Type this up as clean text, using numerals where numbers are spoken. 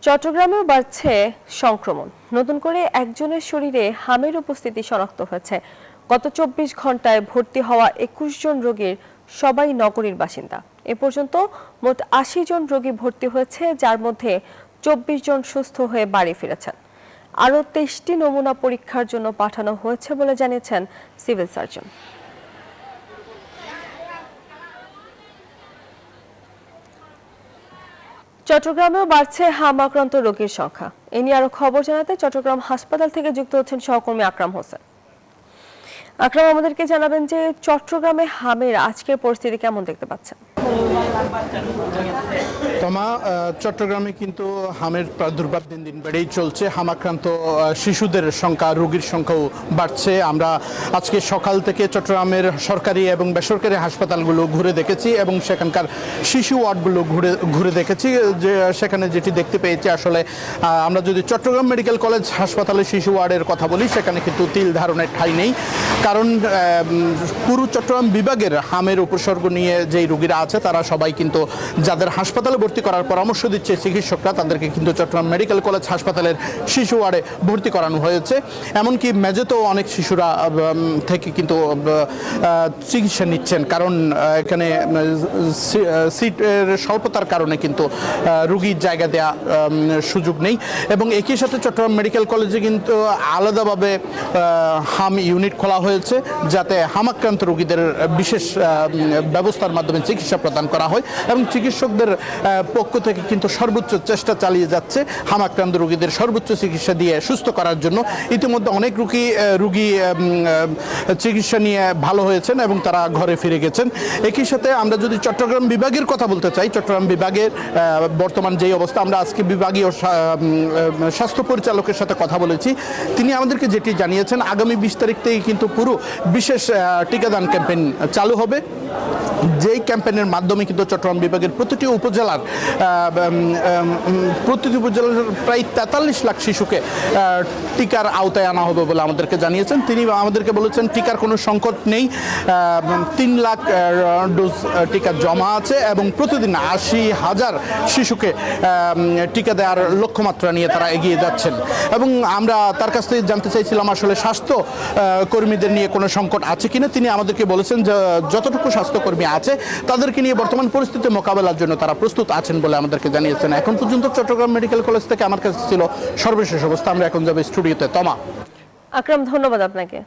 চট্টগ্রামেও বাড়ছে সংক্রমণ। নতুন করে একজনের শরীরে হামের উপস্থিতি শনাক্ত হয়েছে। গত ২৪ ঘন্টায় ভর্তি হওয়া ২১ জন রোগীর সবাই নগরীর বাসিন্দা। এ পর্যন্ত মোট ৮০ জন রোগী ভর্তি হয়েছে, যার মধ্যে ২৪ জন সুস্থ হয়ে বাড়ি ফিরেছেন। আরও ২৩টি নমুনা পরীক্ষার জন্য পাঠানো হয়েছে বলে জানিয়েছেন সিভিল সার্জন। চট্টগ্রামেও বাড়ছে হাম আক্রান্ত রোগীর সংখ্যা। এ নিয়ে আরো খবর জানাতে চট্টগ্রাম হাসপাতাল থেকে যুক্ত হচ্ছেন সহকর্মী আকরাম হোসেন। আকরাম, আমাদেরকে জানাবেন যে চট্টগ্রামে হামের আজকের পরিস্থিতি কেমন দেখতে পাচ্ছেন? তমা, চট্টগ্রামে কিন্তু হামের প্রাদুর্ভাব দিন দিন বেড়েই চলছে। হামাক্রান্ত শিশুদের সংখ্যা, রোগীর সংখ্যাও বাড়ছে। আমরা আজকে সকাল থেকে চট্টগ্রামের সরকারি এবং বেসরকারি হাসপাতালগুলো ঘুরে দেখেছি এবং সেখানকার শিশু ওয়ার্ডগুলো ঘুরে দেখেছি। যে সেখানে যেটি দেখতে পেয়েছি, আসলে আমরা যদি চট্টগ্রাম মেডিকেল কলেজ হাসপাতালে শিশু ওয়ার্ডের কথা বলি, সেখানে কিন্তু তিল ধারণের ঠাঁই নেই। কারণ পুরো চট্টগ্রাম বিভাগের হামের উপসর্গ নিয়ে যেই রোগীরা আছে তারা সবাই কিন্তু যাদের হাসপাতালে ভর্তি করার পরামর্শ দিচ্ছে চিকিৎসকরা, তাদেরকে কিন্তু চট্টগ্রাম মেডিকেল কলেজ হাসপাতালের শিশু ওয়ার্ডে ভর্তি করানো হয়েছে। এমনকি মেজেতেও অনেক শিশুরা থেকে কিন্তু চিকিৎসা নিচ্ছেন, কারণ এখানে সিটের স্বল্পতার কারণে কিন্তু রোগীর জায়গা দেওয়া সুযোগ নেই। এবং একই সাথে চট্টগ্রাম মেডিকেল কলেজে কিন্তু আলাদাভাবে হাম ইউনিট খোলা হয়েছে, যাতে হামাক্রান্ত রোগীদের বিশেষ ব্যবস্থার মাধ্যমে চিকিৎসা প্রদান করা হয়। এবং চিকিৎসকদের পক্ষ থেকে কিন্তু সর্বোচ্চ চেষ্টা চালিয়ে যাচ্ছে হামাক্রান্ত রোগীদের সর্বোচ্চ চিকিৎসা দিয়ে সুস্থ করার জন্য। ইতিমধ্যে অনেক রোগী চিকিৎসা নিয়ে ভালো হয়েছেন এবং তারা ঘরে ফিরে গেছেন। একই সাথে আমরা যদি চট্টগ্রাম বিভাগের কথা বলতে চাই, চট্টগ্রাম বিভাগের বর্তমান যেই অবস্থা, আমরা আজকে বিভাগীয় স্বাস্থ্য পরিচালকের সাথে কথা বলেছি। তিনি আমাদেরকে যেটি জানিয়েছেন, আগামী ২০ তারিখ থেকে কিন্তু পুরো বিশেষ টিকাদান ক্যাম্পেইন চালু হবে। যেই ক্যাম্পেইনের মাধ্যমে কিন্তু চট্টগ্রাম বিভাগের প্রতিটি উপজেলার প্রায় ৪৩ লাখ শিশুকে টিকার আওতায় আনা হবে বলে আমাদেরকে জানিয়েছেন। তিনি আমাদেরকে বলেছেন টিকার কোনো সংকট নেই, ৩ লাখ ডোজ টিকা জমা আছে এবং প্রতিদিন ৮০,০০০ শিশুকে টিকা দেওয়ার লক্ষ্যমাত্রা নিয়ে তারা এগিয়ে যাচ্ছেন। এবং আমরা তার কাছ থেকে জানতে চাইছিলাম আসলে স্বাস্থ্য কর্মীদের নিয়ে কোনো সংকট আছে কিনা। তিনি আমাদেরকে বলেছেন যে যতটুকু স্বাস্থ্যকর্মী আছে তাদেরকে নিয়ে বর্তমান পরিস্থিতি মোকাবেলার জন্য তারা প্রস্তুত আছেন বলে আমাদেরকে জানিয়েছেন। এখন পর্যন্ত চট্টগ্রাম মেডিকেল কলেজ থেকে আমার কাছে ছিল সর্বশেষ অবস্থা। আমরা এখন যাবো স্টুডিওতে। তমা। আকরাম, ধন্যবাদ আপনাকে।